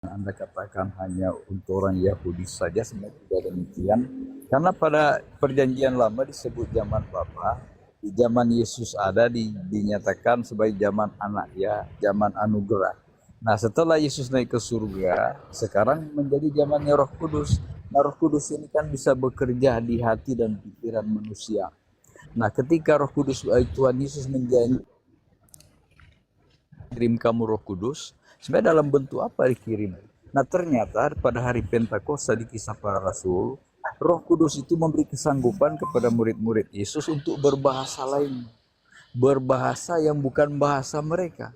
Anda katakan hanya untuk orang Yahudi saja, sebenarnya tidak demikian. Karena pada perjanjian lama disebut zaman Bapa, di zaman Yesus ada dinyatakan sebagai zaman anak ya, zaman anugerah. Nah setelah Yesus naik ke surga, sekarang menjadi zamannya Roh Kudus. Nah Roh Kudus ini kan bisa bekerja di hati dan pikiran manusia. Nah ketika Roh Kudus Tuhan Yesus menjadi kirim kamu Roh Kudus, sebenarnya dalam bentuk apa dikirim? Nah ternyata pada hari Pentakosta di Kisah Para Rasul, Roh Kudus itu memberi kesanggupan kepada murid-murid Yesus untuk berbahasa lain, berbahasa yang bukan bahasa mereka.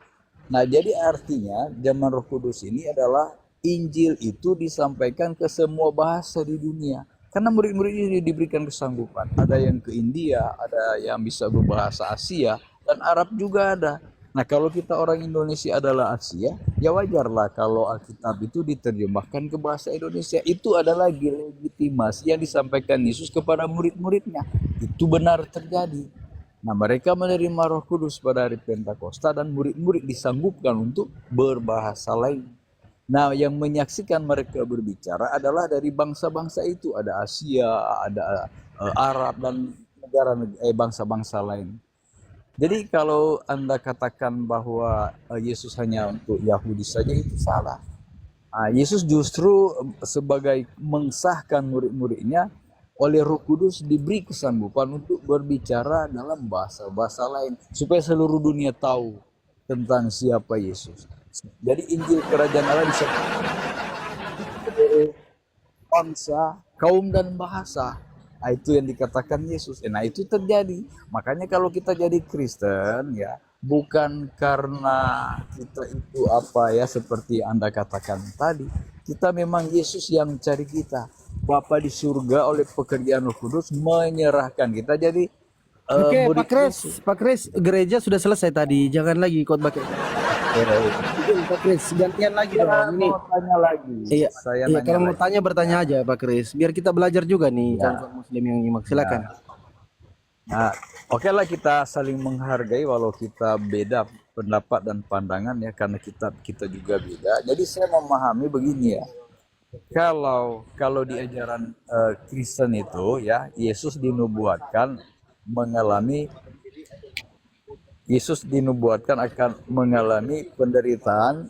Nah jadi artinya zaman Roh Kudus ini adalah Injil itu disampaikan ke semua bahasa di dunia. Karena murid-murid ini diberikan kesanggupan. Ada yang ke India, ada yang bisa berbahasa Asia, dan Arab juga ada. Nah kalau kita orang Indonesia adalah Asia, ya wajarlah kalau Alkitab itu diterjemahkan ke bahasa Indonesia. Itu adalah legitimasi yang disampaikan Yesus kepada murid-muridnya. Itu benar terjadi. Nah mereka menerima Roh Kudus pada hari Pentakosta dan murid-murid disanggupkan untuk berbahasa lain. Nah yang menyaksikan mereka berbicara adalah dari bangsa-bangsa itu. Ada Asia, ada Arab dan bangsa-bangsa lain. Jadi kalau Anda katakan bahwa Yesus hanya untuk Yahudi saja, itu salah. Yesus justru sebagai mengesahkan murid-muridnya, oleh Roh Kudus diberi kesanggupan untuk berbicara dalam bahasa-bahasa lain supaya seluruh dunia tahu tentang siapa Yesus. Jadi Injil Kerajaan Allah bisa bangsa, kaum dan bahasa. Itu yang dikatakan Yesus. Nah itu terjadi. Makanya kalau kita jadi Kristen ya, bukan karena kita itu apa ya seperti Anda katakan tadi. Kita memang Yesus yang mencari kita. Bapa di surga oleh pekerjaan Roh Kudus menyerahkan kita jadi Oke, murid Yesus. Pak Kris, gereja sudah selesai tadi. Jangan lagi khotbah kayak Pak Kris, gantian lagi dong. Ini Mau tanya lagi. iya, Saya iya nanya kalau mau lagi. tanya bertanya aja Pak Kris. Biar kita belajar juga nih Ya. kawan muslim yang nyimak. Silakan. Nah, oke lah kita saling menghargai walau kita beda pendapat dan pandangan ya karena kita juga beda. Jadi saya memahami begini ya. Kalau di ajaran Kristen itu ya Yesus dinubuatkan akan mengalami penderitaan,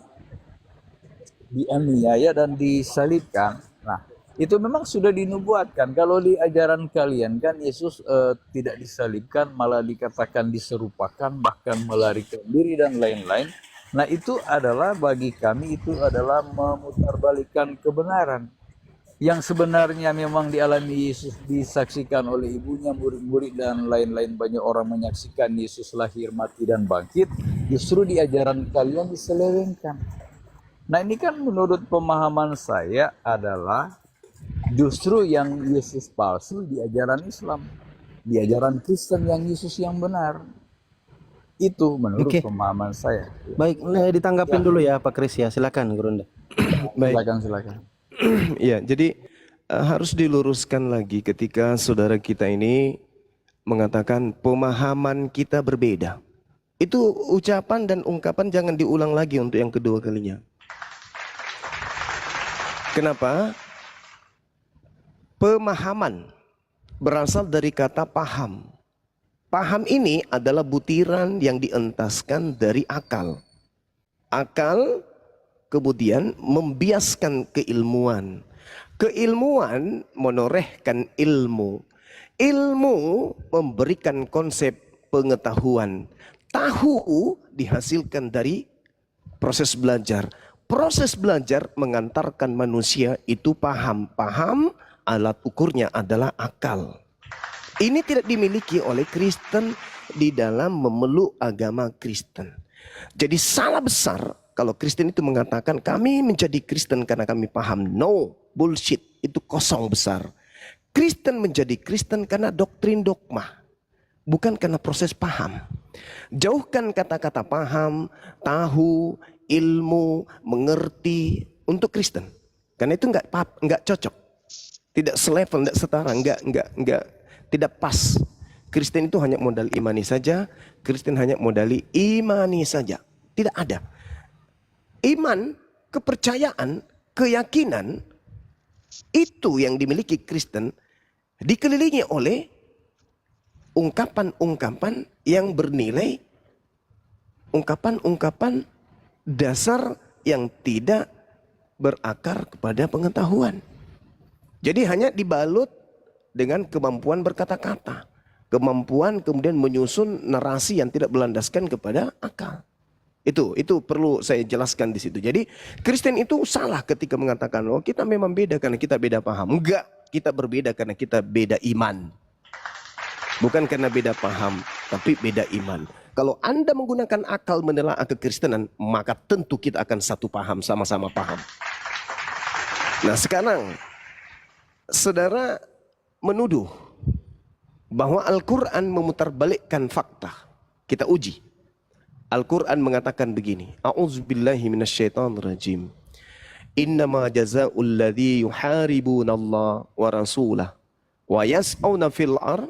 dianiaya dan disalibkan. Nah, itu memang sudah dinubuatkan. Kalau di ajaran kalian kan Yesus tidak disalibkan, malah dikatakan diserupakan, bahkan melarikan diri dan lain-lain. Nah itu adalah bagi kami itu adalah memutarbalikkan kebenaran. Yang sebenarnya memang dialami Yesus disaksikan oleh ibunya, murid-murid dan lain-lain, banyak orang menyaksikan Yesus lahir, mati dan bangkit. Justru di ajaran kalian diselewengkan. Nah ini kan menurut pemahaman saya adalah justru yang Yesus palsu di ajaran Islam. Di ajaran Kristen yang Yesus yang benar. Itu menurut pemahaman saya. Baik, ditanggapin dulu ya Pak Kris ya. Silakan Gurunda. Baik. Silakan. Ya, jadi harus diluruskan lagi ketika saudara kita ini mengatakan pemahaman kita berbeda. Itu ucapan dan ungkapan jangan diulang lagi untuk yang kedua kalinya. Kenapa? Pemahaman berasal dari kata paham. Paham ini adalah butiran yang dientaskan dari akal. Akal kemudian membiaskan keilmuan. Keilmuan menorehkan ilmu. Ilmu memberikan konsep pengetahuan. Tahu dihasilkan dari proses belajar. Proses belajar mengantarkan manusia itu paham. Paham alat ukurnya adalah akal. Ini tidak dimiliki oleh Kristen di dalam memeluk agama Kristen. Jadi salah besar kalau Kristen itu mengatakan kami menjadi Kristen karena kami paham. No, bullshit, itu kosong besar. Kristen menjadi Kristen karena doktrin dogma, bukan karena proses paham. Jauhkan kata-kata paham, tahu, ilmu, mengerti untuk Kristen. Karena itu enggak cocok. Tidak selevel, enggak setara, tidak pas. Kristen itu hanya modal imani saja. Kristen hanya modali imani saja. Tidak ada. Iman, kepercayaan keyakinan itu yang dimiliki Kristen dikelilingi oleh ungkapan-ungkapan yang bernilai ungkapan-ungkapan dasar yang tidak berakar kepada pengetahuan. Jadi hanya dibalut dengan kemampuan berkata-kata, kemampuan kemudian menyusun narasi yang tidak berlandaskan kepada akal. Itu perlu saya jelaskan di situ. Jadi Kristen itu salah ketika mengatakan, oh kita memang beda karena kita beda paham. Enggak, kita berbeda karena kita beda iman. Bukan karena beda paham, tapi beda iman. Kalau Anda menggunakan akal menelaah kekristenan, maka tentu kita akan satu paham, sama-sama paham. Nah sekarang, saudara menuduh bahwa Al-Quran memutarbalikkan fakta. Kita uji. Al-Quran mengatakan begini. A'udzubillahi minasyaitonirrajim. Innama jazaa'ul ladzi yuharibunallah wa rasulah wa yas'auna fil ar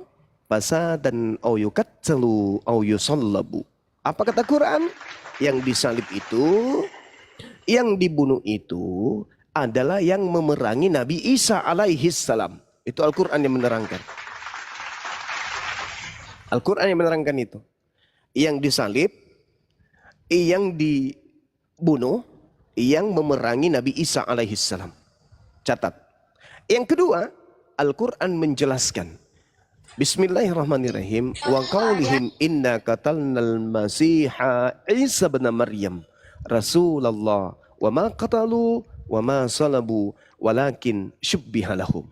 fasadan aw yuqattalu aw yusallabu. Apa kata Quran? Yang disalib itu, yang dibunuh itu adalah yang memerangi Nabi Isa alaihi salam. Itu Al-Quran yang menerangkan. Al-Quran yang menerangkan itu. Yang disalib, yang dibunuh, yang memerangi Nabi Isa alaihi salam. Catat. Yang kedua, Al-Quran menjelaskan. Bismillahirrahmanirrahim. Wa qaulihim inna qatalnal masiha Isa bin Maryam Rasulullah wa ma qatalu wa ma salabu walakin syubbiha lahum.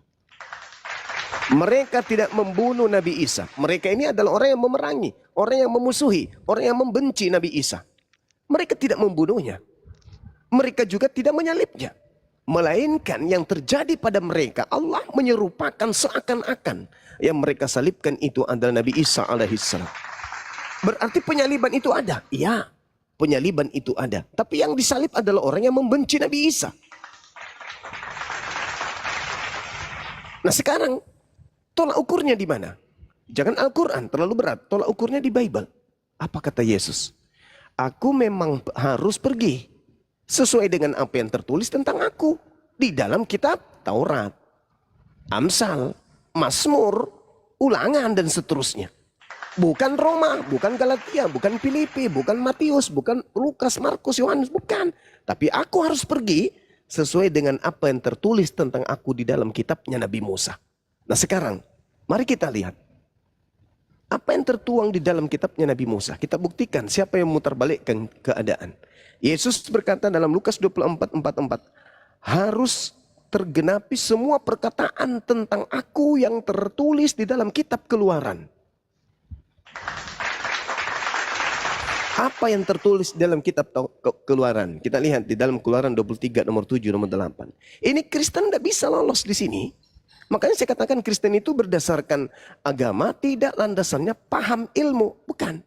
Mereka tidak membunuh Nabi Isa. Mereka ini adalah orang yang memerangi, orang yang memusuhi, orang yang membenci Nabi Isa. Mereka tidak membunuhnya. Mereka juga tidak menyalibnya. Melainkan yang terjadi pada mereka, Allah menyerupakan seakan-akan yang mereka salibkan itu adalah Nabi Isa alaihissalam. Berarti penyaliban itu ada? Iya, penyaliban itu ada. Tapi yang disalib adalah orang yang membenci Nabi Isa. Nah sekarang, tolak ukurnya di mana? Jangan Al-Quran, terlalu berat. Tolak ukurnya di Bible. Apa kata Yesus? Aku memang harus pergi sesuai dengan apa yang tertulis tentang aku di dalam kitab Taurat, Amsal, Mazmur, Ulangan dan seterusnya. Bukan Roma, bukan Galatia, bukan Filipi, bukan Matius, bukan Lukas, Markus, Yohanes, bukan. Tapi aku harus pergi sesuai dengan apa yang tertulis tentang aku di dalam kitabnya Nabi Musa. Nah sekarang, mari kita lihat. Apa yang tertuang di dalam kitabnya Nabi Musa. Kita buktikan siapa yang memutarbalikkan keadaan. Yesus berkata dalam Lukas 24:44. Harus tergenapi semua perkataan tentang aku yang tertulis di dalam kitab Keluaran. Apa yang tertulis dalam kitab Keluaran? Kita lihat di dalam Keluaran 23 nomor 7 nomor 8. Ini Kristen tidak bisa lolos di sini. Makanya saya katakan Kristen itu berdasarkan agama, tidak landasannya paham ilmu. Bukan.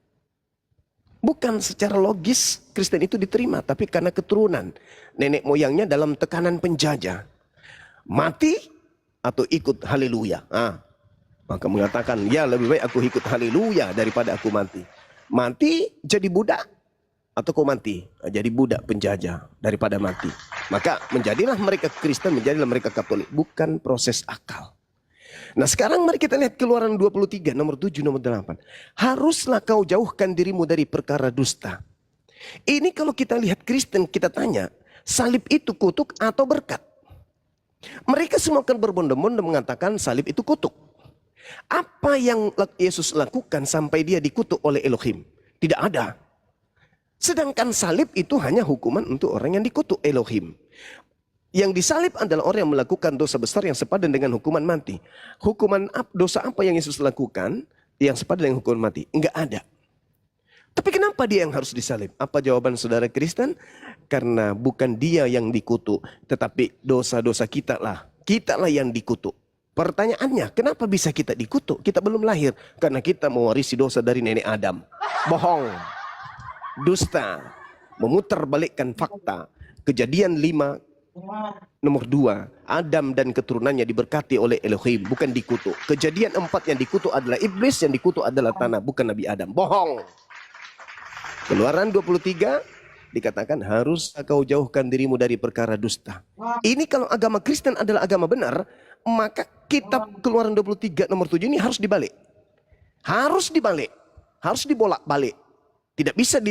Bukan secara logis Kristen itu diterima, tapi karena keturunan. Nenek moyangnya dalam tekanan penjajah. Mati atau ikut haleluya. Maka mengatakan, ya lebih baik aku ikut haleluya daripada aku mati. Mati jadi budak atau kau mati jadi budak penjajah daripada mati. Maka menjadilah mereka Kristen, menjadilah mereka Katolik. Bukan proses akal. Nah sekarang mari kita lihat Keluaran 23 nomor 7 nomor 8. Haruslah kau jauhkan dirimu dari perkara dusta. Ini kalau kita lihat Kristen, kita tanya, salib itu kutuk atau berkat? Mereka semua akan berbondong-bondong mengatakan salib itu kutuk. Apa yang Yesus lakukan sampai dia dikutuk oleh Elohim? Tidak ada. Sedangkan salib itu hanya hukuman untuk orang yang dikutuk Elohim. Yang disalib adalah orang yang melakukan dosa besar yang sepadan dengan hukuman mati. Hukuman dosa apa yang Yesus lakukan yang sepadan dengan hukuman mati? Enggak ada. Tapi kenapa dia yang harus disalib? Apa jawaban saudara Kristen? Karena bukan dia yang dikutuk, tetapi dosa-dosa kita lah. Kita lah yang dikutuk. Pertanyaannya, kenapa bisa kita dikutuk? Kita belum lahir. Karena kita mewarisi dosa dari nenek Adam. Bohong. Dusta. Memutarbalikkan fakta. Kejadian 5 nomor 2. Adam dan keturunannya diberkati oleh Elohim, bukan dikutuk. Kejadian 4 yang dikutuk adalah iblis, yang dikutuk adalah tanah, bukan Nabi Adam. Bohong. Keluaran 23 dikatakan harus kau jauhkan dirimu dari perkara dusta. Ini kalau agama Kristen adalah agama benar, maka kitab Keluaran 23 nomor 7 ini harus dibalik. Harus dibalik. Harus dibolak-balik. Tidak bisa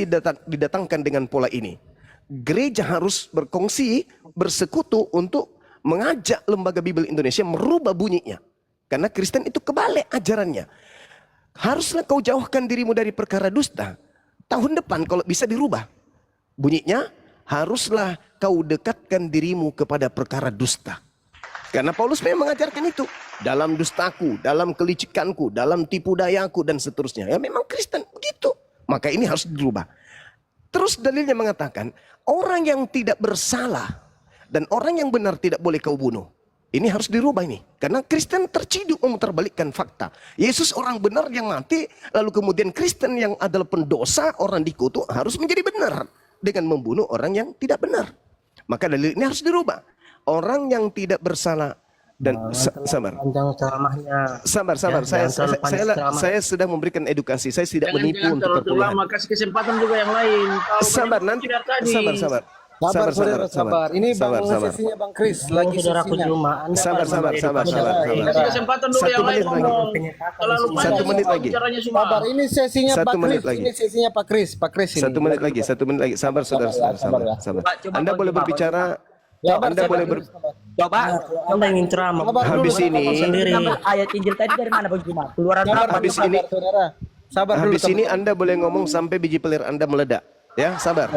didatangkan dengan pola ini. Gereja harus berkongsi, bersekutu untuk mengajak lembaga Bible Indonesia merubah bunyinya. Karena Kristen itu kebalik ajarannya. Haruslah kau jauhkan dirimu dari perkara dusta. Tahun depan kalau bisa dirubah. Bunyinya, haruslah kau dekatkan dirimu kepada perkara dusta. Karena Paulus memang mengajarkan itu. Dalam dustaku, dalam kelicikanku, dalam tipu dayaku, dan seterusnya. Ya memang Kristen begitu. Maka ini harus dirubah. Terus dalilnya mengatakan, orang yang tidak bersalah dan orang yang benar tidak boleh kau bunuh. Ini harus dirubah ini. Karena Kristen terciduk memutarbalikkan fakta. Yesus orang benar yang mati, lalu kemudian Kristen yang adalah pendosa, orang dikutuk harus menjadi benar dengan membunuh orang yang tidak benar. Maka dalil ini harus dirubah. Orang yang tidak bersalah dan sabar. Panjang ceramahnya. Sabar. Saya sedang memberikan edukasi. Saya tidak menipu untuk perpuluhan. Kasih kesempatan juga yang lain. Sabar nanti. Sabar. Sabar. Ini sesinya Bang Kris. Lagi sesinya. Sabar. Kasih kesempatan dulu yang lain ngomong. Terlalu panjang. 1 menit lagi. Bicaranya semua. Sabar. Ini sesinya 1 Pak menit Kris. lagi. Ini sesinya Pak Kris. Pak Kris ini. 1 menit lagi. Sabar saudara. Sabar. Anda boleh berbicara. Anda boleh Coba, Anda ingin ceramah. habis ini. Sendiri. Ayat Injil tadi dari mana Bang Jumat? Keluaran berapa? Habis ini. Sabar dulu. Habis ini Anda boleh ngomong sampai biji pelir Anda meledak. Ya, sabar.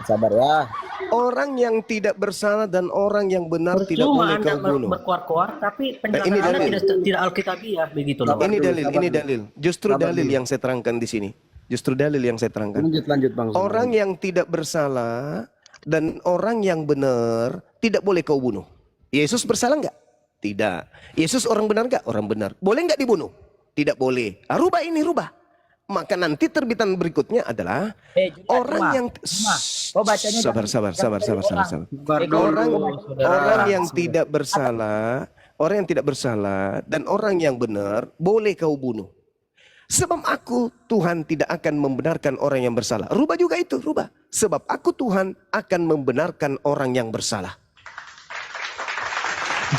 Sabar ya. Orang yang tidak bersalah dan orang yang benar tidak boleh kau bunuh. Berkuar-kuar, tapi Ini penjelasan Anda dalil. tidak alkitabiah begitu loh. Ini dalil. Justru dalil yang saya terangkan di sini. Lanjut Bang. Orang yang tidak bersalah dan orang yang benar tidak boleh kau bunuh. Yesus bersalah enggak? Tidak. Yesus orang benar enggak? Orang benar. Boleh enggak dibunuh? Tidak boleh. Rubah. Maka nanti terbitan berikutnya adalah orang yang sabar. Orang yang tidak bersalah dan orang yang benar boleh kau bunuh. Sebab aku Tuhan tidak akan membenarkan orang yang bersalah. Rubah juga itu, rubah. Sebab aku Tuhan akan membenarkan orang yang bersalah.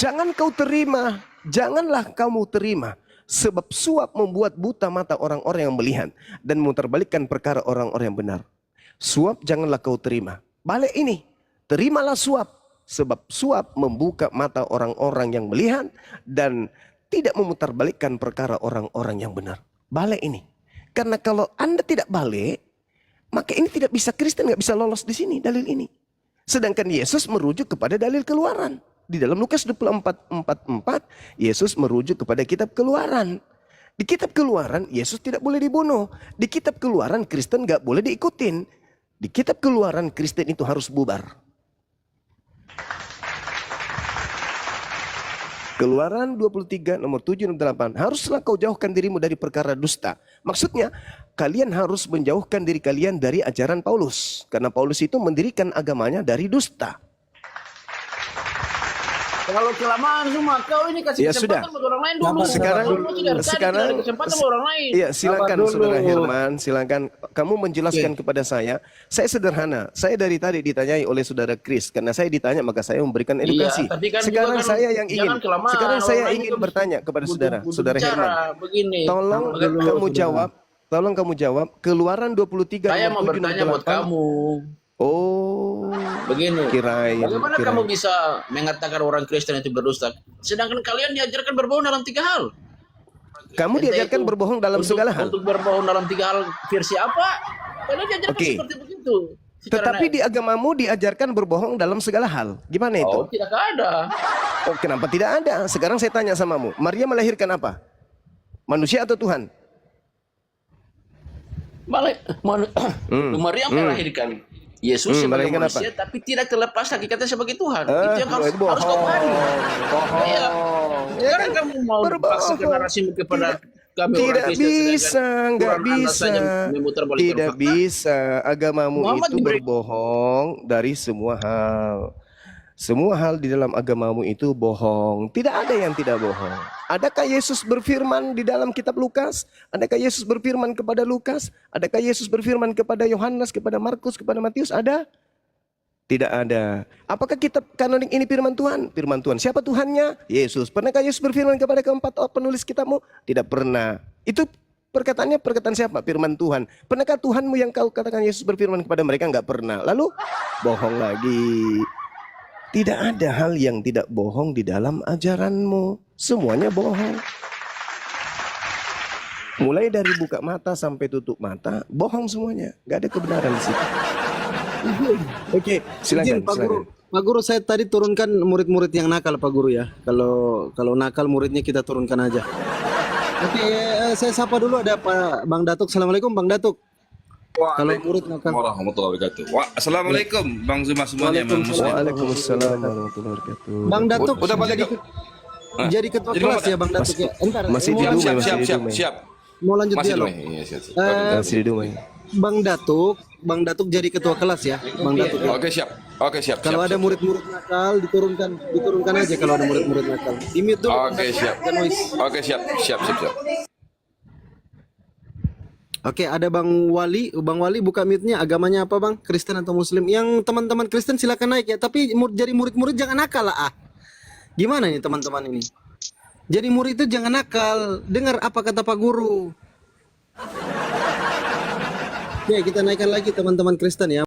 Janganlah kamu terima. Sebab suap membuat buta mata orang-orang yang melihat dan memutarbalikkan perkara orang-orang yang benar. Suap janganlah kau terima. Balik ini, terimalah suap. Sebab suap membuka mata orang-orang yang melihat dan tidak memutarbalikkan perkara orang-orang yang benar. Balik ini. Karena kalau Anda tidak balik, maka ini tidak bisa, Kristen nggak bisa lolos di sini dalil ini. Sedangkan Yesus merujuk kepada dalil Keluaran. Di dalam Lukas 24:44, Yesus merujuk kepada kitab Keluaran. Di kitab Keluaran, Yesus tidak boleh dibunuh. Di kitab Keluaran, Kristen nggak boleh diikutin. Di kitab Keluaran, Kristen itu harus bubar. Keluaran 23 nomor 7 dan 8. Haruslah kau jauhkan dirimu dari perkara dusta. Maksudnya kalian harus menjauhkan diri kalian dari ajaran Paulus. Karena Paulus itu mendirikan agamanya dari dusta. Kalau kelamaan semua, kau ini kasih Ya, kesempatan sudah. buat orang lain dulu. Sekarang kesempatan buat orang lain. Iya, silakan Saudara Herman, silakan kamu menjelaskan kepada saya. Saya sederhana. Saya dari tadi ditanyai oleh Saudara Kris, karena saya ditanya maka saya memberikan edukasi. tapi kan Sekarang juga kan saya yang ingin jangan kelamaan, sekarang saya orang lain ingin juga bertanya kepada butuh Saudara bicara, Herman. begini. Tolong kamu jawab. Keluaran 23 Saya mau nomor 7 bertanya nomor buat 8. kamu. Oh, Begini. kirain. Bagaimana kamu bisa mengatakan orang Kristen itu berdusta? Sedangkan kalian diajarkan berbohong dalam 3 hal. Kamu diajarkan berbohong dalam segala hal. Untuk berbohong dalam 3 hal versi apa? Kalian diajarkan Oke. seperti begitu. Tetapi di agamamu diajarkan berbohong dalam segala hal. Gimana itu? tidak ada. Oh, kenapa tidak ada? Sekarang saya tanya samamu. Maria melahirkan apa? Manusia atau Tuhan? Maria melahirkan Yesus sebagai melahirkan manusia, tapi tidak terlepas hakikatnya sebagai Tuhan. Itu yang harus itu bohong. kau pahami. Iya. Sekarang kamu mau dipaksakan Berbohong. narasimu kepada kami orang Tidak Kristen, bisa, sedangkan nggak Quran Anda bisa. saja memutarbalikkan Tidak fakta. bisa. Agamamu Muhammad itu diberi- berbohong dari semua hal. Semua hal di dalam agamamu itu bohong. Tidak ada yang tidak bohong. Adakah Yesus berfirman di dalam kitab Lukas? Adakah Yesus berfirman kepada Lukas? Adakah Yesus berfirman kepada Yohanes, kepada Markus, kepada Matius? Ada? Tidak ada. Apakah kitab kanonik ini firman Tuhan? Firman Tuhan. Siapa Tuhannya? Yesus. Pernahkah Yesus berfirman kepada keempat penulis kitabmu? Tidak pernah. Itu perkataannya perkataan siapa? Firman Tuhan. Pernahkah Tuhanmu yang kau katakan Yesus berfirman kepada mereka? Enggak pernah. Lalu bohong lagi. Tidak ada hal yang tidak bohong di dalam ajaranmu. Semuanya bohong. Mulai dari buka mata sampai tutup mata, bohong semuanya. Gak ada kebenaran di situ. Oke, silakan. Izin, Pak Guru. Pak Guru, saya tadi turunkan murid-murid yang nakal, Pak Guru ya. Kalau nakal muridnya kita turunkan aja. Oke, saya sapa dulu ada Pak Bang Datuk. Assalamualaikum Bang Datuk. Kalau murid nakal. Warahmatullahi wabarakatuh. Assalamualaikum Bang Zuma semuanya, Bang Muslim. Waalaikumsalam warahmatullahi wabarakatuh. Bang Datuk Udah balik jadi ketua Jadi kelas Bang, ya Bang Datuk ya. Entar masih mau di lanjut- rumah, siap. mau lanjut Masih dialog. dulu. Iya, siap. Masih di rumah. Bang Datuk jadi ketua kelas ya, Bang Datuk. Ya. Oke, siap. Kalau ada murid-murid nakal diturunkan aja kalau ada murid-murid nakal. Di mute dulu. Bang Oke, Datuk, siap. jangan noise. Oke, siap. Oke, ada Bang Wali. Bang Wali buka mute-nya. Agamanya apa Bang? Kristen atau Muslim? Yang teman-teman Kristen silakan naik ya. Tapi jadi murid-murid jangan nakal lah. Gimana nih teman-teman ini? Jadi murid itu jangan nakal. Dengar apa kata Pak Guru. Oke, kita naikkan lagi teman-teman Kristen ya.